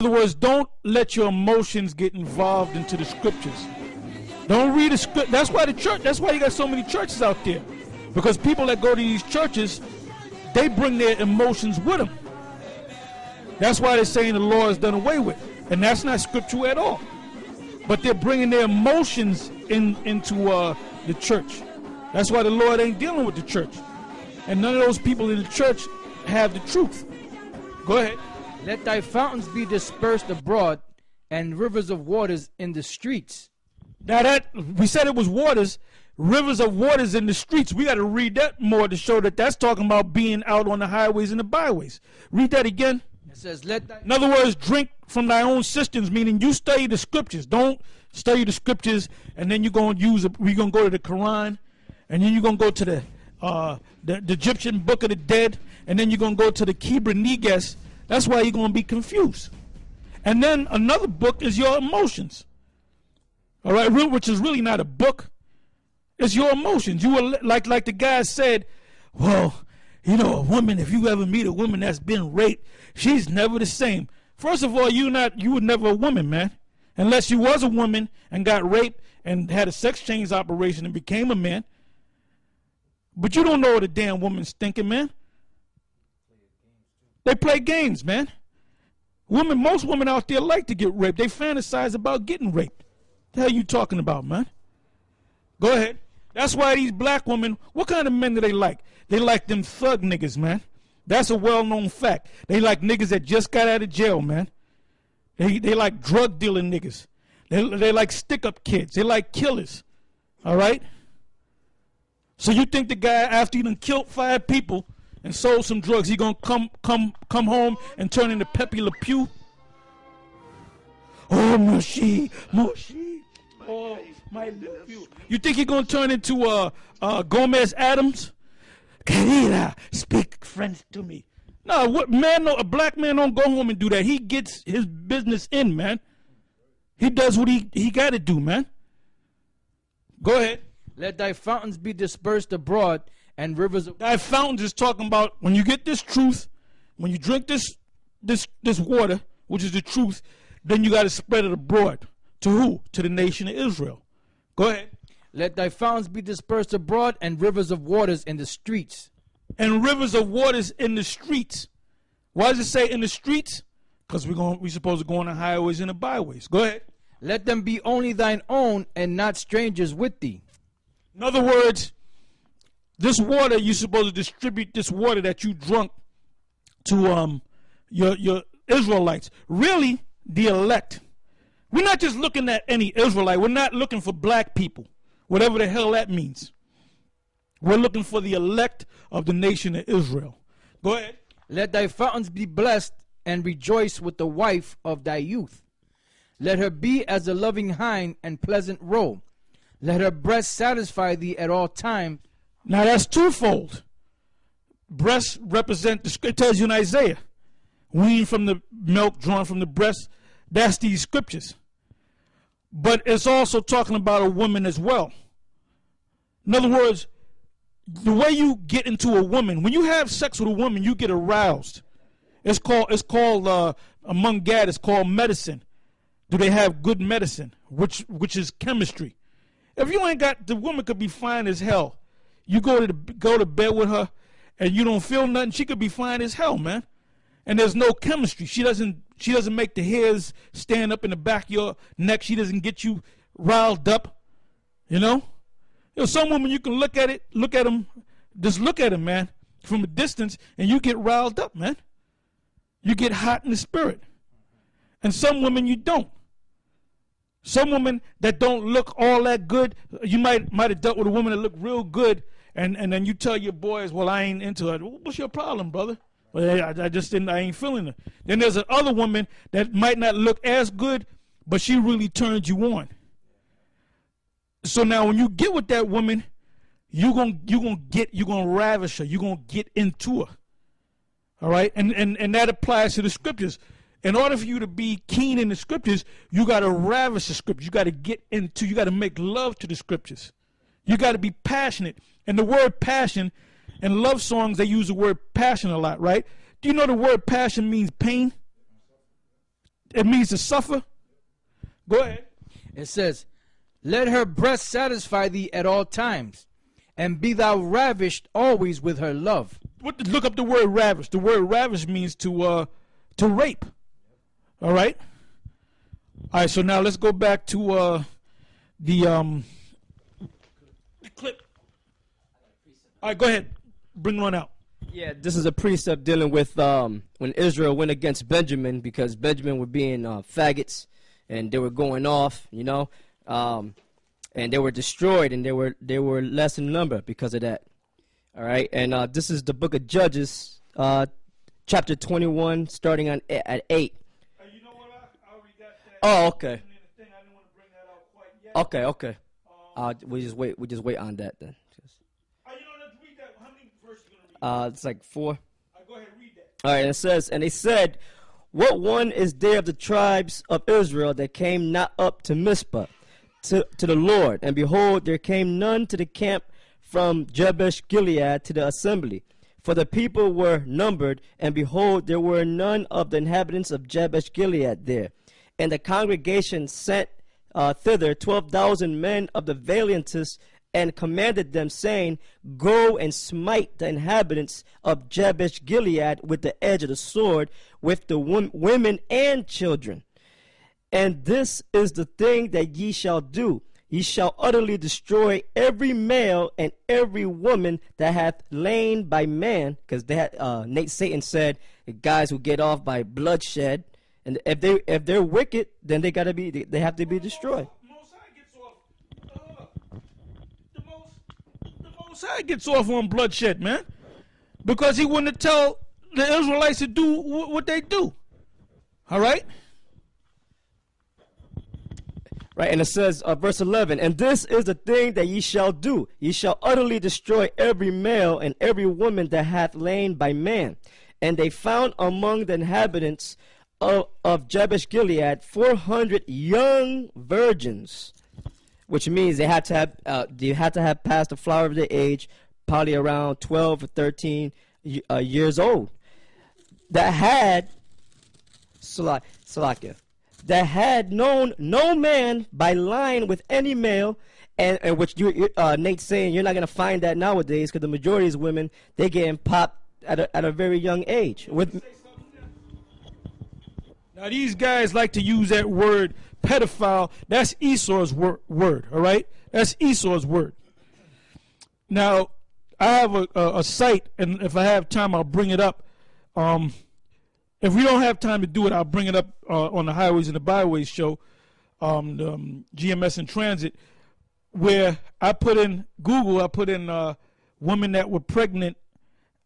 In other words, don't let your emotions get involved into the scriptures. Don't read the script. That's why you got so many churches out there. Because people that go to these churches, they bring their emotions with them. That's why they're saying the law is done away with. And that's not scriptural at all. But they're bringing their emotions into the church. That's why the Lord ain't dealing with the church. And none of those people in the church have the truth. Go ahead. Let thy fountains be dispersed abroad, and rivers of waters in the streets. Now that we said it was waters, rivers of waters in the streets. We got to read that more to show that that's talking about being out on the highways and the byways. Read that again. It says, "Let thy." In other words, drink from thy own cisterns, meaning you study the scriptures. Don't study the scriptures and then you're going to we're going to go to the Quran, and then you're going to go to the Egyptian Book of the Dead, and then you're going to go to the Kibra Neges. That's why you're going to be confused. And then another book is your emotions. All right, which is really not a book. It's your emotions. You were like the guy said, well, you know, a woman, if you ever meet a woman that's been raped, she's never the same. First of all, you were never a woman, man. Unless you was a woman and got raped and had a sex change operation and became a man. But you don't know what a damn woman's thinking, man. They play games, man. Most women out there like to get raped. They fantasize about getting raped. What the hell you talking about, man? Go ahead. That's why these black women, what kind of men do they like? They like them thug niggas, man. That's a well-known fact. They like niggas that just got out of jail, man. They like drug dealing niggas. They like stick-up kids. They like killers. All right? So you think the guy, after he done killed 5 people and sold some drugs, he gonna come home and turn into Pepe Le Pew? Oh, Moshi. Oh, my nephew. You think he gonna turn into Gomez Adams? Querida, speak French to me. No, a black man don't go home and do that. He gets his business in, man. He does what he got to do, man. Go ahead. Let thy fountains be dispersed abroad, and rivers of... Thy fountains is talking about when you get this truth, when you drink this water, which is the truth, then you got to spread it abroad. To who? To the nation of Israel. Go ahead. Let thy fountains be dispersed abroad, and rivers of waters in the streets. And rivers of waters in the streets. Why does it say in the streets? Because we're supposed to go on the highways and the byways. Go ahead. Let them be only thine own, and not strangers with thee. In other words, this water, you're supposed to distribute this water that you drunk to your Israelites. Really, the elect. We're not just looking at any Israelite. We're not looking for black people, whatever the hell that means. We're looking for the elect of the nation of Israel. Go ahead. Let thy fountains be blessed, and rejoice with the wife of thy youth. Let her be as a loving hind and pleasant roe. Let her breast satisfy thee at all times. Now that's twofold. Breasts represent, it tells you in Isaiah, weaned from the milk drawn from the breast. That's these scriptures. But it's also talking about a woman as well. In other words, the way you get into a woman, when you have sex with a woman, you get aroused. It's called among Gad, it's called medicine. Do they have good medicine, which is chemistry? If you ain't got, the woman could be fine as hell. You go to bed with her and you don't feel nothing, she could be fine as hell, man. And there's no chemistry. She doesn't make the hairs stand up in the back of your neck. She doesn't get you riled up. You know? Some women you can look at them, just look at them, man, from a distance, and you get riled up, man. You get hot in the spirit. And some women you don't. Some women that don't look all that good, you might have dealt with a woman that looked real good, and then you tell your boys, well, I ain't into her. What's your problem, brother? Well, I ain't feeling her. Then there's another woman that might not look as good, but she really turns you on. So now when you get with that woman, you're gonna ravish her. You're gonna get into her. All right? And that applies to the scriptures. In order for you to be keen in the scriptures, you got to ravish the scriptures. You got to make love to the scriptures. You got to be passionate. And the word passion, in love songs, they use the word passion a lot, right? Do you know the word passion means pain? it means to suffer. Go ahead. It says, let her breast satisfy thee at all times, and be thou ravished always with her love. Look up the word ravish. The word ravish means to rape. All right. All right. So now let's go back to the clip. All right. Go ahead. Bring one out. Yeah, this is a precept dealing with when Israel went against Benjamin, because Benjamin were being faggots, and they were going off, you know, and they were destroyed, and they were less in number because of that. All right, and this is the book of Judges, chapter 21, starting at 8. You know what? I already got that. Oh, okay. I didn't want to bring that out quite yet. Okay. We just wait on that then. You know, let's read that. How many verses you gonna read? It's like 4. Go ahead, read that. All right, it says, and they said, what one is there of the tribes of Israel that came not up to Mizpah to the Lord? And behold, there came none to the camp from Jabesh Gilead to the assembly. For the people were numbered, and behold, there were none of the inhabitants of Jabesh Gilead there. And the congregation sent thither 12,000 men of the valiantest, and commanded them, saying, go and smite the inhabitants of Jabesh Gilead with the edge of the sword, with the women and children. And this is the thing that ye shall do. Ye shall utterly destroy every male and every woman that hath lain by man. Because Satan said, guys who get off by bloodshed, and if they're wicked, then they have to be destroyed. Most High gets off on bloodshed, man, because he wouldn't tell the Israelites to do what they do. All right. Right, and it says, verse 11, and this is the thing that ye shall do. Ye shall utterly destroy every male and every woman that hath lain by man. And they found among the inhabitants of Jabesh Gilead 400 young virgins, which means they had to have passed the flower of their age, probably around 12 or 13 years old, that had Salakia, that had known no man by lying with any male, and which Nate's saying you're not going to find that nowadays, because the majority of women, they're getting popped at a very young age. Now these guys like to use that word pedophile. That's Esau's word, all right? That's Esau's word. Now, I have a site, and if I have time, I'll bring it up. If we don't have time to do it, I'll bring it up on the Highways and the Byways show, the GMS in Transit, where I put in Google, I put in women that were pregnant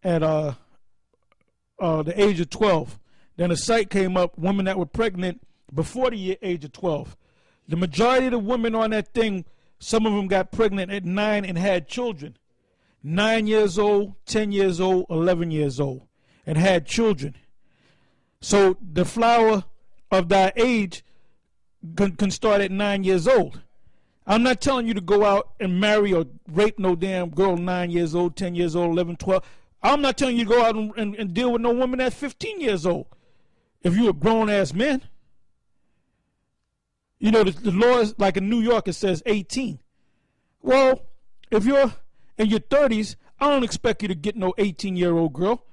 at the age of 12. Then a site came up, women that were pregnant before the age of 12. The majority of the women on that thing, some of them got pregnant at 9 and had children. 9 years old, 10 years old, 11 years old, and had children. So the flower of thy age can start at 9 years old. I'm not telling you to go out and marry or rape no damn girl 9 years old, 10 years old, 11, 12. I'm not telling you to go out and deal with no woman that's 15 years old. If you're a grown-ass man. You know, the law is, like in New York, it says 18. Well, if you're in your 30s, I don't expect you to get no 18-year-old girl.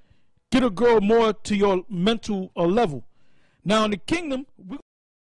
Get a girl more to your mental level. Now, in the kingdom,